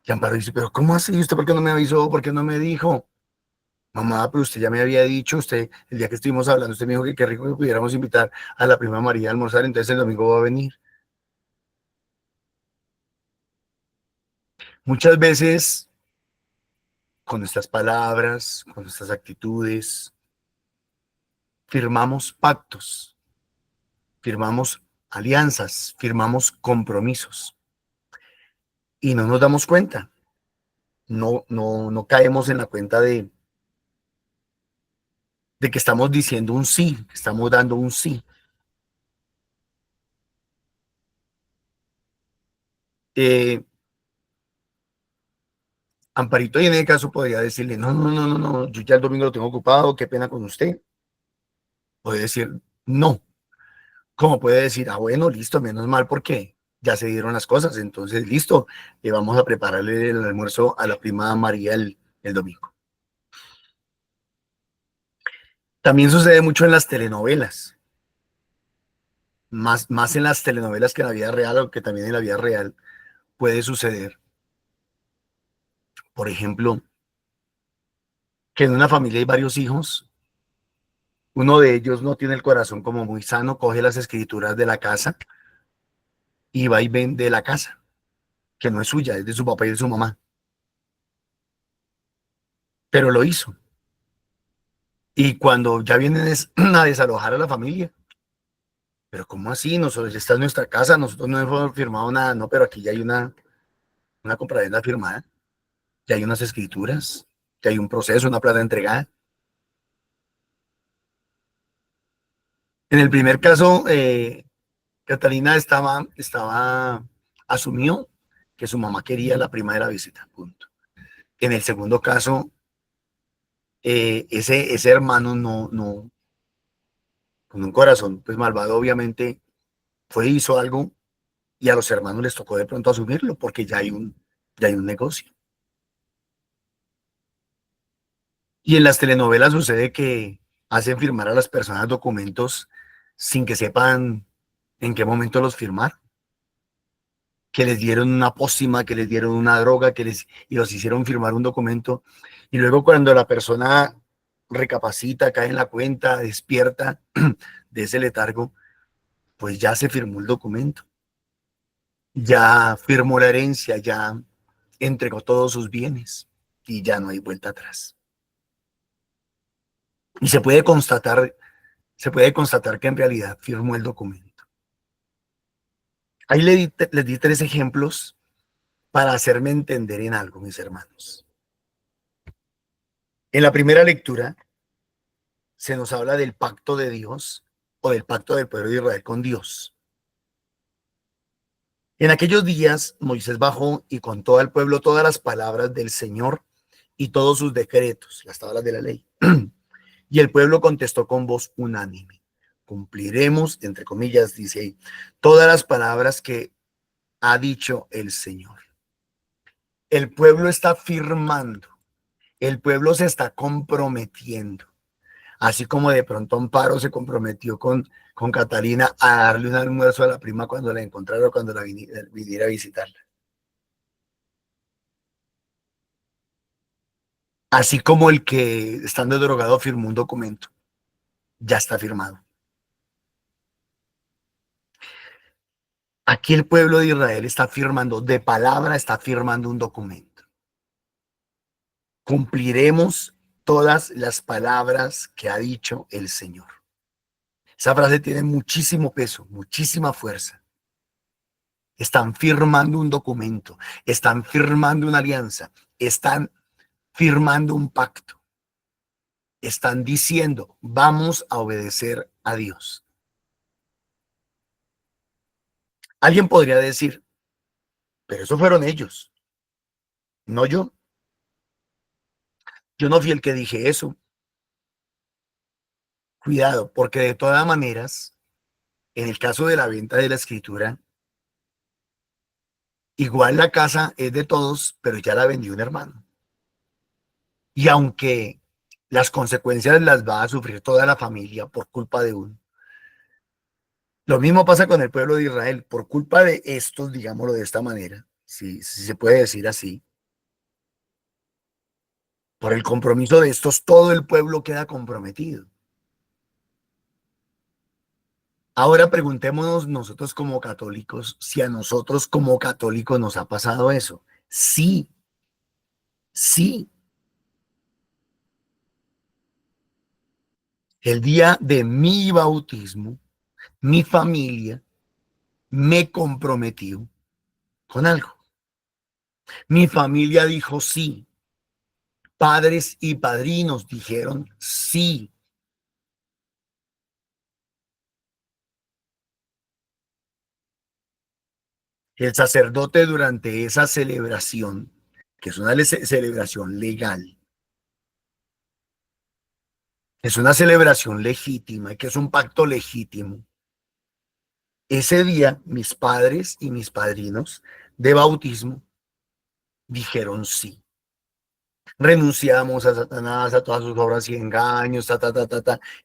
Y Amparo dice, pero ¿cómo así? ¿Usted por qué no me avisó? ¿Por qué no me dijo? Mamá, pero usted ya me había dicho, usted, el día que estuvimos hablando, usted me dijo que qué rico que pudiéramos invitar a la prima María a almorzar, entonces el domingo va a venir. Muchas veces, con nuestras palabras, con nuestras actitudes, firmamos pactos, firmamos alianzas, firmamos compromisos y no nos damos cuenta, no caemos en la cuenta de que estamos diciendo un sí, que estamos dando un sí. Amparito, y en el caso podría decirle, no, yo ya el domingo lo tengo ocupado, qué pena con usted. Puede decir, no. Como puede decir, ah, bueno, listo, menos mal porque ya se dieron las cosas, entonces listo, vamos a prepararle el almuerzo a la prima María el domingo. También sucede mucho en las telenovelas, más en las telenovelas que en la vida real, aunque también en la vida real puede suceder. Por ejemplo, que en una familia hay varios hijos, uno de ellos no tiene el corazón como muy sano, coge las escrituras de la casa y va y vende la casa, que no es suya, es de su papá y de su mamá. Pero lo hizo. Y cuando ya vienen a desalojar a la familia, pero ¿cómo así? Nosotros, esta es nuestra casa, nosotros no hemos firmado nada, no, pero aquí ya hay una compraventa firmada, ya hay unas escrituras, ya hay un proceso, una plata entregada. En el primer caso, Catalina asumió que su mamá quería la prima de la visita, punto. En el segundo caso, ese hermano no, con un corazón pues malvado, obviamente, hizo algo y a los hermanos les tocó de pronto asumirlo porque ya hay un negocio. Y en las telenovelas sucede que hacen firmar a las personas documentos sin que sepan en qué momento los firmar, que les dieron una pócima, que les dieron una droga, y los hicieron firmar un documento. Y luego cuando la persona recapacita, cae en la cuenta, despierta de ese letargo, pues ya se firmó el documento. Ya firmó la herencia, ya entregó todos sus bienes y ya no hay vuelta atrás. Y se puede constatar que en realidad firmó el documento. Ahí les di 3 ejemplos para hacerme entender en algo, mis hermanos. En la primera lectura se nos habla del pacto de Dios o del pacto del pueblo de Israel con Dios. En aquellos días Moisés bajó y contó al pueblo todas las palabras del Señor y todos sus decretos, las tablas de la ley. Y el pueblo contestó con voz unánime: cumpliremos, entre comillas, dice ahí, todas las palabras que ha dicho el Señor. El pueblo está firmando, el pueblo se está comprometiendo, así como de pronto Amparo se comprometió con Catalina a darle un almuerzo a la prima cuando la encontrara o cuando la viniera a visitarla. Así como el que estando drogado firmó un documento, ya está firmado. Aquí el pueblo de Israel está firmando, de palabra está firmando un documento. Cumpliremos todas las palabras que ha dicho el Señor. Esa frase tiene muchísimo peso, muchísima fuerza. Están firmando un documento, están firmando una alianza, están firmando un pacto. Están diciendo, vamos a obedecer a Dios. Alguien podría decir, pero eso fueron ellos, no yo. Yo no fui el que dije eso. Cuidado, porque de todas maneras, en el caso de la venta de la escritura, igual la casa es de todos, pero ya la vendió un hermano. Y aunque las consecuencias las va a sufrir toda la familia por culpa de uno, lo mismo pasa con el pueblo de Israel. Por culpa de estos, digámoslo de esta manera, si se puede decir así, Por el compromiso de estos, todo el pueblo queda comprometido. Ahora preguntémonos nosotros como católicos si a nosotros como católicos nos ha pasado eso. Sí, sí. El día de mi bautismo, mi familia me comprometió con algo. Mi familia dijo sí. Padres y padrinos dijeron sí. El sacerdote durante esa celebración, que es una celebración legal, es una celebración legítima y que es un pacto legítimo. Ese día mis padres y mis padrinos de bautismo dijeron sí. Renunciamos a Satanás, a todas sus obras y engaños,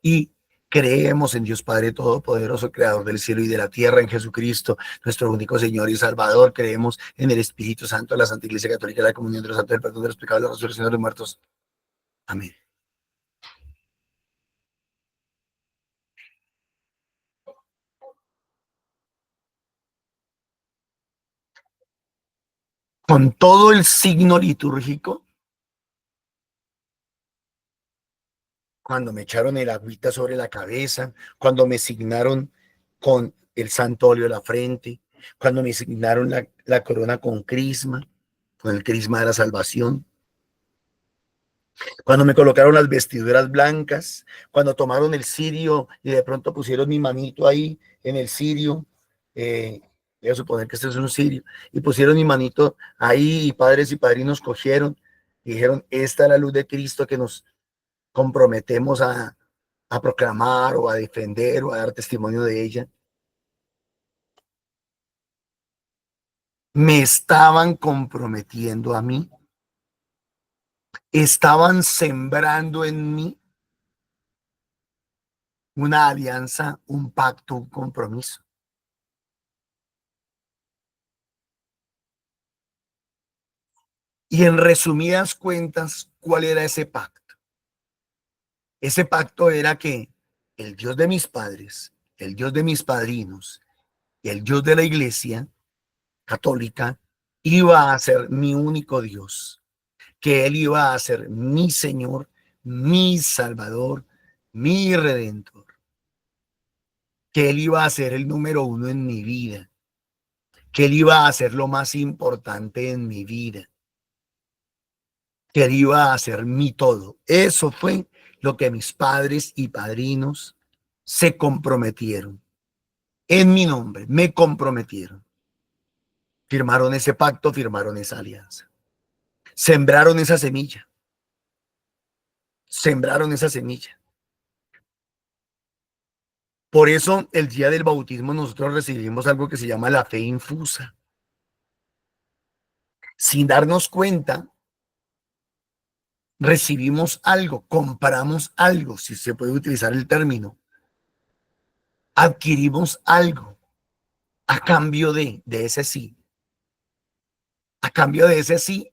y creemos en Dios Padre Todopoderoso, Creador del cielo y de la tierra, en Jesucristo, nuestro único Señor y Salvador. Creemos en el Espíritu Santo, la Santa Iglesia Católica, la comunión de los santos, el perdón de los pecados, la resurrección de los muertos. Amén. Con todo el signo litúrgico, cuando me echaron el agüita sobre la cabeza, cuando me signaron con el santo óleo de la frente, cuando me signaron la corona con crisma, con el crisma de la salvación, cuando me colocaron las vestiduras blancas, cuando tomaron el cirio y de pronto pusieron mi manito ahí en el cirio, voy a suponer que este es un cirio, y pusieron mi manito ahí y padres y padrinos cogieron y dijeron, esta es la luz de Cristo que nos comprometemos a proclamar o a defender o a dar testimonio de ella. Me estaban comprometiendo a mí, estaban sembrando en mí una alianza, un pacto, un compromiso. Y en resumidas cuentas, ¿cuál era ese pacto? Ese pacto era que el Dios de mis padres, el Dios de mis padrinos y el Dios de la Iglesia Católica iba a ser mi único Dios, que Él iba a ser mi Señor, mi Salvador, mi Redentor, que Él iba a ser el número uno en mi vida, que Él iba a ser lo más importante en mi vida, que Él iba a ser mi todo. Eso fue lo que mis padres y padrinos se comprometieron. En mi nombre, me comprometieron. Firmaron ese pacto, firmaron esa alianza. Sembraron esa semilla. Sembraron esa semilla. Por eso, el día del bautismo nosotros recibimos algo que se llama la fe infusa. Sin darnos cuenta, recibimos algo, compramos algo, si se puede utilizar el término. Adquirimos algo a cambio de ese sí. A cambio de ese sí,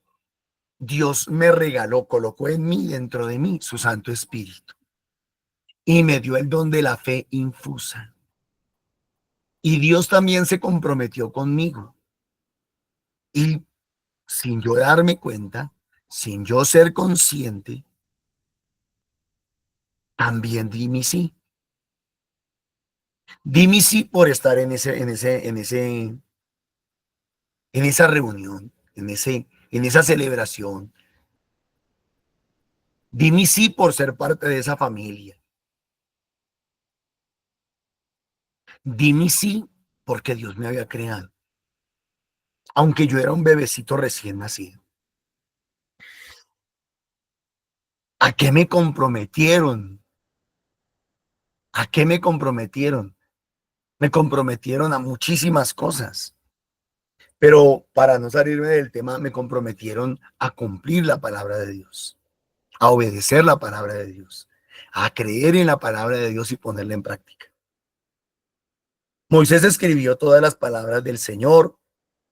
Dios me regaló, colocó en mí, dentro de mí, su Santo Espíritu. Y me dio el don de la fe infusa. Y Dios también se comprometió conmigo. Y sin yo darme cuenta, sin yo ser consciente, también di mi sí. Di mi sí por estar en esa reunión, en esa celebración. Di mi sí por ser parte de esa familia. Di mi sí porque Dios me había creado, aunque yo era un bebecito recién nacido. ¿A qué me comprometieron? ¿A qué me comprometieron? Me comprometieron a muchísimas cosas, pero para no salirme del tema, me comprometieron a cumplir la palabra de Dios, a obedecer la palabra de Dios, a creer en la palabra de Dios y ponerla en práctica. Moisés escribió todas las palabras del Señor,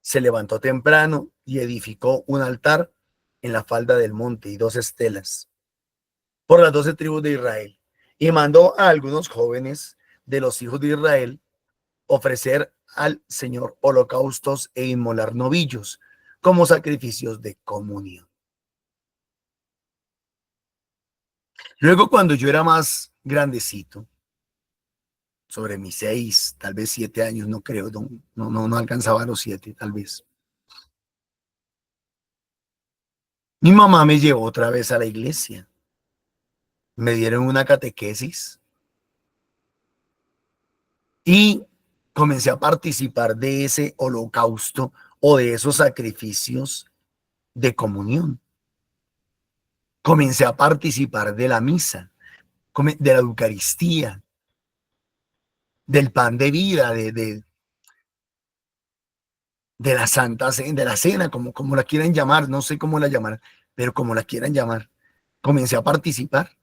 se levantó temprano y edificó un altar en la falda del monte y 2 estelas por las 12 tribus de Israel. Y mandó a algunos jóvenes de los hijos de Israel ofrecer al Señor holocaustos e inmolar novillos como sacrificios de comunión. Luego, cuando yo era más grandecito, sobre mis 6, tal vez 7 años, no creo, no alcanzaba los 7, tal vez. Mi mamá me llevó otra vez a la iglesia. Me dieron una catequesis y comencé a participar de ese holocausto o de esos sacrificios de comunión. Comencé a participar de la misa, de la Eucaristía, del pan de vida, de la Santa Cena, de la cena, como la quieran llamar, no sé cómo la llamar, pero como la quieran llamar. Comencé a participar,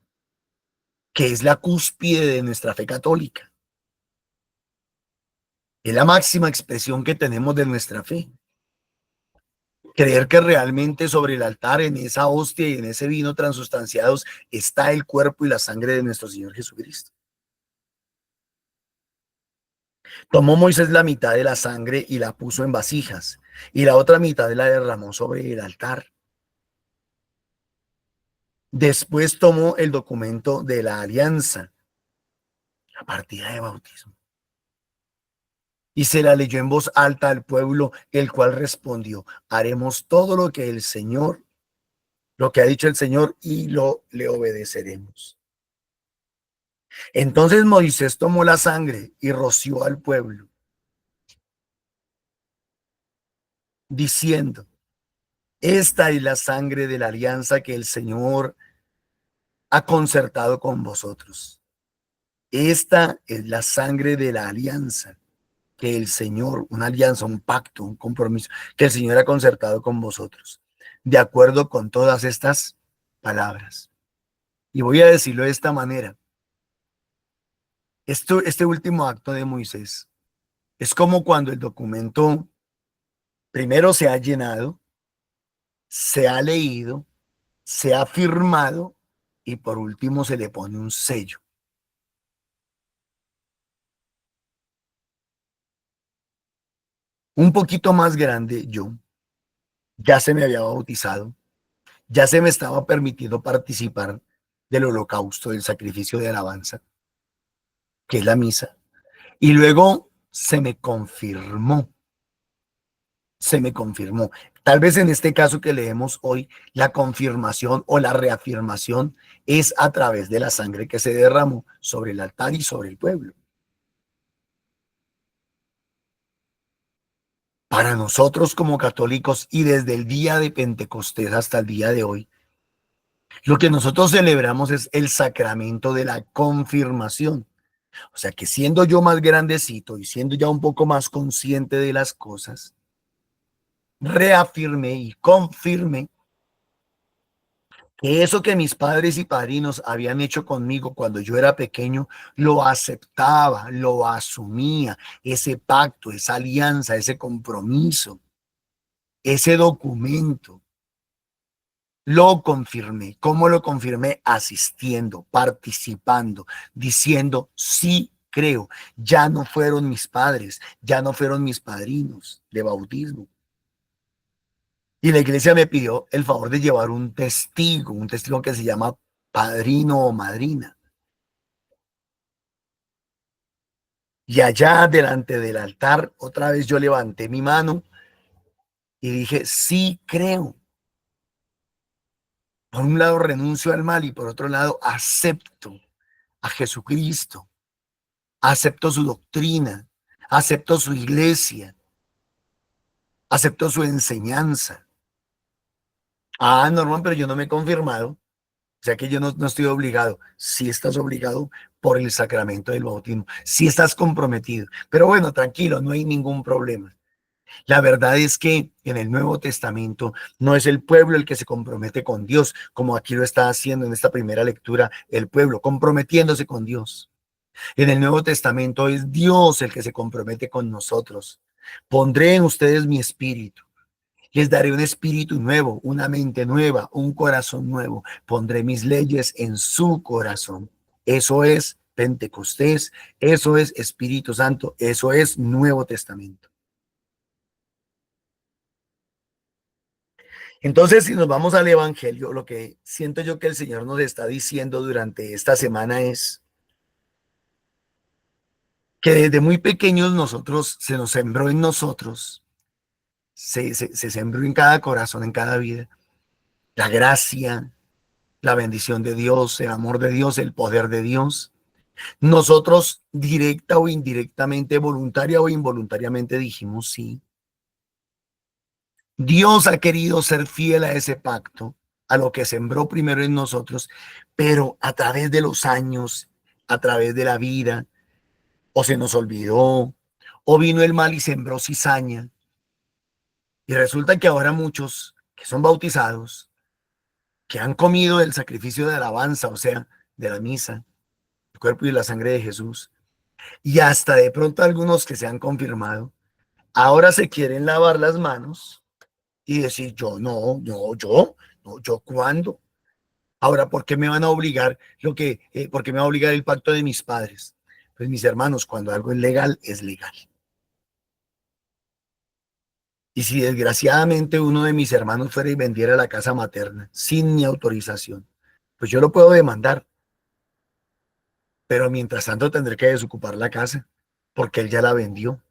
que es la cúspide de nuestra fe católica. Es la máxima expresión que tenemos de nuestra fe. Creer que realmente sobre el altar, en esa hostia y en ese vino transustanciados, está el cuerpo y la sangre de nuestro Señor Jesucristo. Tomó Moisés la mitad de la sangre y la puso en vasijas, y la otra mitad la derramó sobre el altar. Después tomó el documento de la alianza, la partida de bautismo, y se la leyó en voz alta al pueblo, el cual respondió: haremos todo lo que el Señor, lo que ha dicho el Señor, y le obedeceremos. Entonces Moisés tomó la sangre y roció al pueblo, diciendo: esta es la sangre de la alianza que el Señor ha concertado con vosotros. Esta es la sangre de la alianza que el Señor, una alianza, un pacto, un compromiso que el Señor ha concertado con vosotros, de acuerdo con todas estas palabras. Y voy a decirlo de esta manera. Este último acto de Moisés es como cuando el documento primero se ha llenado, se ha leído, se ha firmado y por último se le pone un sello. Un poquito más grande yo, ya se me había bautizado, ya se me estaba permitiendo participar del holocausto, del sacrificio de alabanza, que es la misa, y luego se me confirmó. Tal vez en este caso que leemos hoy, la confirmación o la reafirmación es a través de la sangre que se derramó sobre el altar y sobre el pueblo. Para nosotros como católicos y desde el día de Pentecostés hasta el día de hoy, lo que nosotros celebramos es el sacramento de la confirmación. O sea que siendo yo más grandecito y siendo ya un poco más consciente de las cosas, reafirmé y confirmé que eso que mis padres y padrinos habían hecho conmigo cuando yo era pequeño, lo aceptaba, lo asumía, ese pacto, esa alianza, ese compromiso, ese documento. Lo confirmé. ¿Cómo lo confirmé? Asistiendo, participando, diciendo: sí creo. Ya no fueron mis padres, ya no fueron mis padrinos de bautismo. Y la iglesia me pidió el favor de llevar un testigo que se llama padrino o madrina. Y allá delante del altar, otra vez yo levanté mi mano y dije: sí creo. Por un lado renuncio al mal y por otro lado acepto a Jesucristo, acepto su doctrina, acepto su iglesia, acepto su enseñanza. Ah, Norman, pero yo no me he confirmado, o sea que yo no estoy obligado. Sí estás obligado por el sacramento del bautismo, sí estás comprometido, pero bueno, tranquilo, no hay ningún problema. La verdad es que en el Nuevo Testamento no es el pueblo el que se compromete con Dios, como aquí lo está haciendo en esta primera lectura, el pueblo comprometiéndose con Dios. En el Nuevo Testamento es Dios el que se compromete con nosotros. Pondré en ustedes mi espíritu Les daré un espíritu nuevo, una mente nueva, un corazón nuevo. Pondré mis leyes en su corazón. Eso es Pentecostés, eso es Espíritu Santo, eso es Nuevo Testamento. Entonces, si nos vamos al Evangelio, lo que siento yo que el Señor nos está diciendo durante esta semana es que desde muy pequeños nosotros, se nos sembró en nosotros, se sembró en cada corazón, en cada vida, la gracia, la bendición de Dios, el amor de Dios, el poder de Dios. Nosotros, directa o indirectamente, voluntaria o involuntariamente, dijimos sí. Dios ha querido ser fiel a ese pacto, a lo que sembró primero en nosotros, pero a través de los años, a través de la vida, o se nos olvidó, o vino el mal y sembró cizaña. Y resulta que ahora muchos que son bautizados, que han comido el sacrificio de alabanza, o sea, de la misa, el cuerpo y la sangre de Jesús, y hasta de pronto algunos que se han confirmado, ahora se quieren lavar las manos y decir, yo, ¿cuándo? Ahora, ¿por qué me van a obligar por qué me va a obligar el pacto de mis padres? Pues mis hermanos, cuando algo es legal, es legal. Y si desgraciadamente uno de mis hermanos fuera y vendiera la casa materna sin mi autorización, pues yo lo puedo demandar. Pero mientras tanto tendré que desocupar la casa porque él ya la vendió.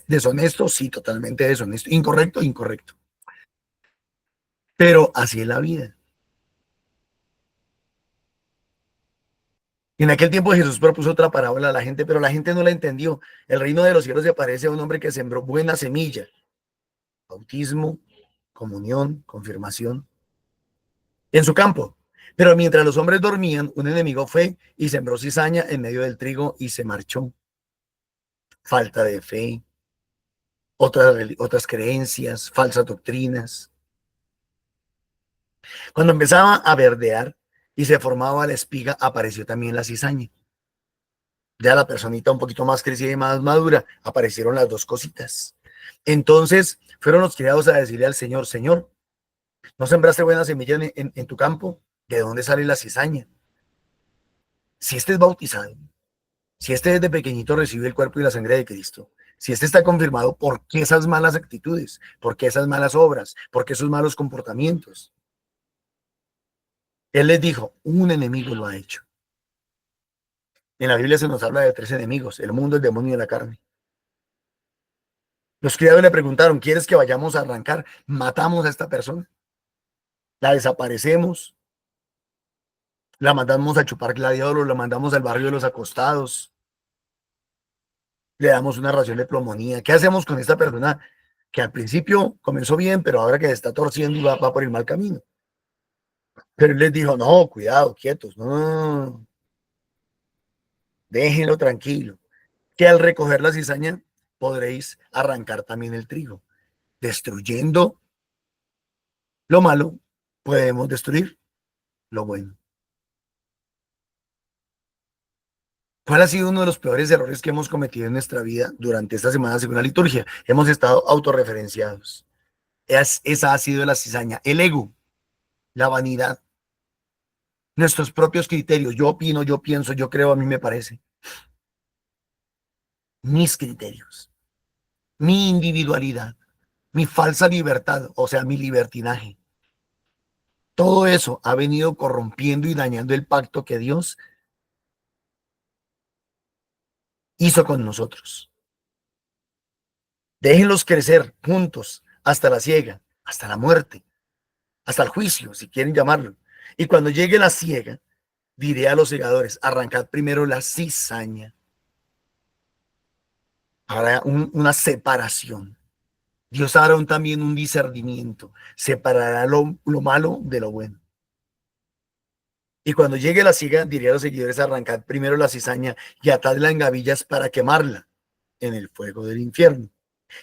Deshonesto, sí, totalmente deshonesto. Incorrecto, incorrecto. Pero así es la vida. En aquel tiempo Jesús propuso otra parábola a la gente, pero la gente no la entendió. El reino de los cielos se parece a un hombre que sembró buena semilla. Bautismo, comunión, confirmación. En su campo. Pero mientras los hombres dormían, un enemigo fue y sembró cizaña en medio del trigo y se marchó. Falta de fe, otras creencias, falsas doctrinas. Cuando empezaba a verdear y se formaba la espiga, apareció también la cizaña. Ya la personita un poquito más crecida y más madura, aparecieron las dos cositas. Entonces fueron los criados a decirle al Señor, Señor, ¿no sembraste buena semilla en tu campo? ¿De dónde sale la cizaña? Si este es bautizado, si este desde pequeñito recibe el cuerpo y la sangre de Cristo, si este está confirmado, ¿por qué esas malas actitudes? ¿Por qué esas malas obras? ¿Por qué esos malos comportamientos? Él les dijo, un enemigo lo ha hecho. En la Biblia se nos habla de 3 enemigos, el mundo, el demonio y la carne. Los criados le preguntaron, ¿quieres que vayamos a arrancar? Matamos a esta persona, la desaparecemos, la mandamos a chupar gladiador, la mandamos al barrio de los acostados, le damos una ración de pulmonía. ¿Qué hacemos con esta persona que al principio comenzó bien, pero ahora que se está torciendo y va por el mal camino? Pero él les dijo, no, cuidado, quietos, no, déjenlo tranquilo, que al recoger la cizaña podréis arrancar también el trigo. Destruyendo lo malo, podemos destruir lo bueno. ¿Cuál ha sido uno de los peores errores que hemos cometido en nuestra vida durante esta semana según la liturgia? Hemos estado autorreferenciados. Esa ha sido la cizaña, el ego, la vanidad, nuestros propios criterios. Yo opino, yo pienso, yo creo, a mí me parece. Mis criterios, mi individualidad, mi falsa libertad, o sea, mi libertinaje. Todo eso ha venido corrompiendo y dañando el pacto que Dios hizo con nosotros. Déjenlos crecer juntos hasta la siega, hasta la muerte, hasta el juicio, si quieren llamarlo. Y cuando llegue la siega, diré a los segadores, arrancad primero la cizaña. Habrá una separación. Dios hará también un discernimiento, separará lo malo de lo bueno. Y cuando llegue la siega, diré a los seguidores, arrancad primero la cizaña y atadla en gavillas para quemarla en el fuego del infierno.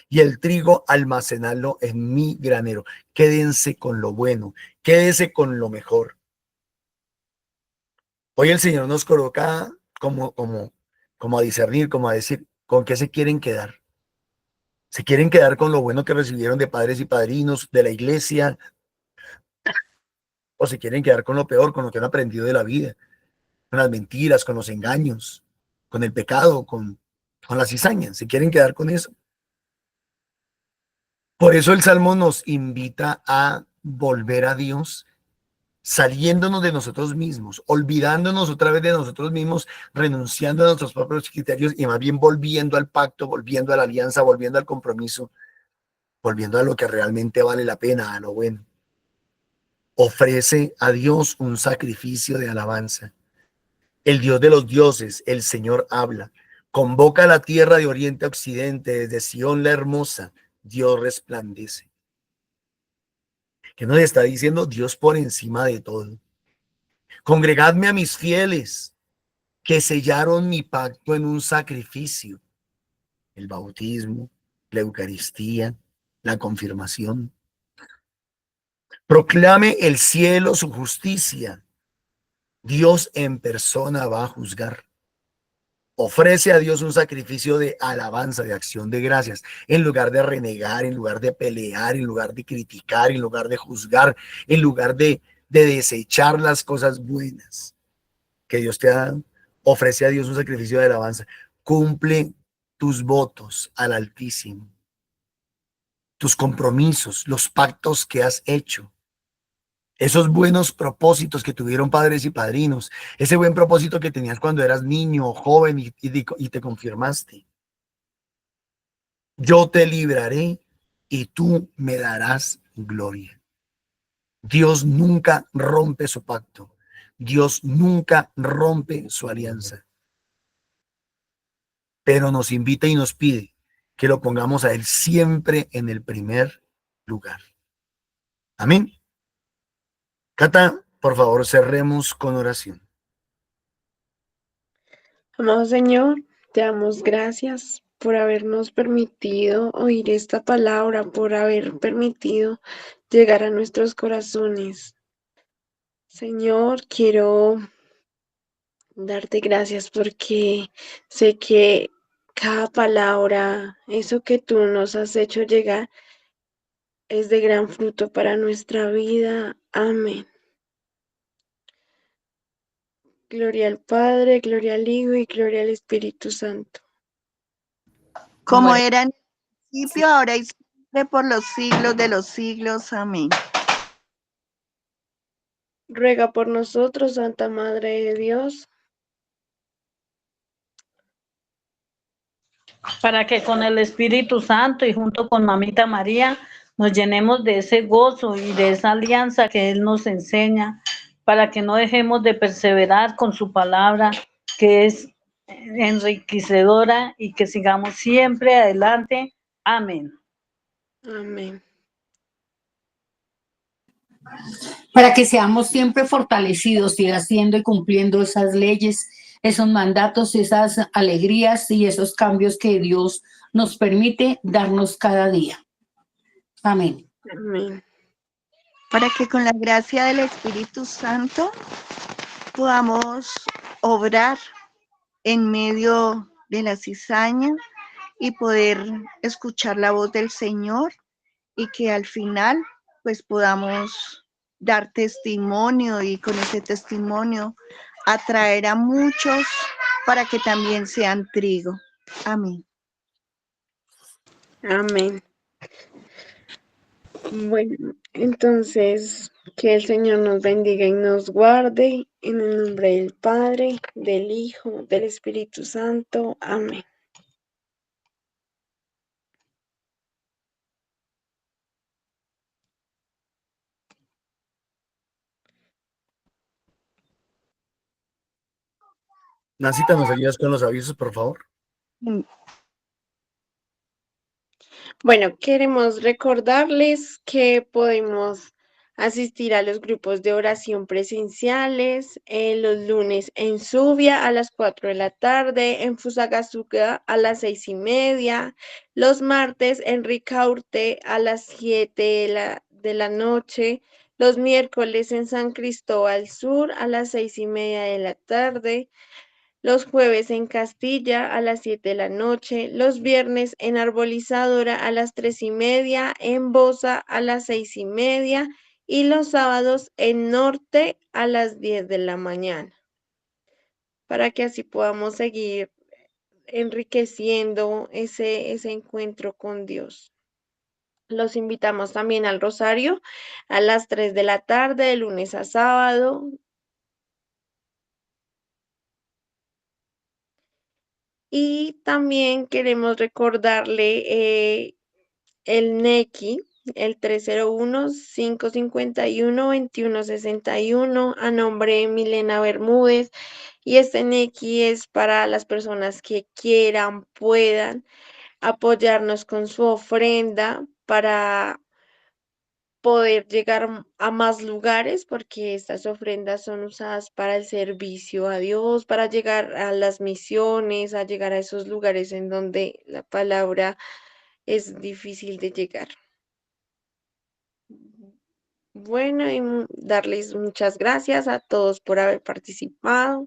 Y el trigo almacenarlo en mi granero. Quédense con lo bueno, quédense con lo mejor. Hoy el Señor nos coloca como a discernir, como a decir, ¿con qué se quieren quedar? ¿Se quieren quedar con lo bueno que recibieron de padres y padrinos, de la iglesia? ¿O se quieren quedar con lo peor, con lo que han aprendido de la vida? Con las mentiras, con los engaños, con el pecado, con la cizaña. ¿Se quieren quedar con eso? Por eso el Salmo nos invita a volver a Dios, saliéndonos de nosotros mismos, olvidándonos otra vez de nosotros mismos, renunciando a nuestros propios criterios y más bien volviendo al pacto, volviendo a la alianza, volviendo al compromiso, volviendo a lo que realmente vale la pena, a lo bueno. Ofrece a Dios un sacrificio de alabanza. El Dios de los dioses, el Señor habla. Convoca a la tierra de oriente a occidente, desde Sión la hermosa, Dios resplandece. ¿Qué nos está diciendo? Dios por encima de todo. Congregadme a mis fieles, que sellaron mi pacto en un sacrificio. El bautismo, la Eucaristía, la confirmación. Proclame el cielo su justicia. Dios en persona va a juzgar. Ofrece a Dios un sacrificio de alabanza, de acción de gracias, en lugar de renegar, en lugar de pelear, en lugar de criticar, en lugar de juzgar, en lugar de desechar las cosas buenas que Dios te ha dado. Ofrece a Dios un sacrificio de alabanza. Cumple tus votos al Altísimo, tus compromisos, los pactos que has hecho. Esos buenos propósitos que tuvieron padres y padrinos, ese buen propósito que tenías cuando eras niño o joven y te confirmaste. Yo te libraré y tú me darás gloria. Dios nunca rompe su pacto. Dios nunca rompe su alianza. Pero nos invita y nos pide que lo pongamos a Él siempre en el primer lugar. Amén. Cata, por favor, cerremos con oración. Amado Señor, te damos gracias por habernos permitido oír esta palabra, por haber permitido llegar a nuestros corazones. Señor, quiero darte gracias porque sé que cada palabra, eso que tú nos has hecho llegar, es de gran fruto para nuestra vida. Amén. Gloria al Padre, gloria al Hijo y gloria al Espíritu Santo. Como Bueno, era en el principio, ahora y siempre, por los siglos de los siglos. Amén. Ruega por nosotros, Santa Madre de Dios, para que con el Espíritu Santo y junto con Mamita María nos llenemos de ese gozo y de esa alianza que Él nos enseña, para que no dejemos de perseverar con su palabra, que es enriquecedora, y que sigamos siempre adelante. Amén. amén. para que seamos siempre fortalecidos y haciendo y cumpliendo esas leyes, esos mandatos, esas alegrías y esos cambios que Dios nos permite darnos cada día. Amén. Amén. Para que con la gracia del Espíritu Santo podamos obrar en medio de la cizaña y poder escuchar la voz del Señor, y que al final pues podamos dar testimonio, y con ese testimonio atraer a muchos para que también sean trigo. Amén. Amén. Bueno, entonces que el Señor nos bendiga y nos guarde en el nombre del Padre, del Hijo, del Espíritu Santo. Amén. Nacita, ¿nos ayudas con los avisos, por favor? Bueno, queremos recordarles que podemos asistir a los grupos de oración presenciales los lunes en Subia a las 4 de la tarde, en Fusagasugá a las 6:30, los martes en Ricaurte a las 7 de la noche, los miércoles en San Cristóbal Sur a las 6:30 de la tarde, los jueves en Castilla a las 7 de la noche, los viernes en Arbolizadora a las 3:30, en Bosa a las 6:30 y los sábados en Norte a las 10 de la mañana, para que así podamos seguir enriqueciendo ese encuentro con Dios. Los invitamos también al Rosario a las 3 de la tarde, de lunes a sábado. Y también queremos recordarle el NECI, el 301-551-2161, a nombre de Milena Bermúdez. Y este NECI es para las personas que quieran, puedan apoyarnos con su ofrenda para poder llegar a más lugares, porque estas ofrendas son usadas para el servicio a Dios, para llegar a las misiones, a llegar a esos lugares en donde la palabra es difícil de llegar. Bueno, y darles muchas gracias a todos por haber participado.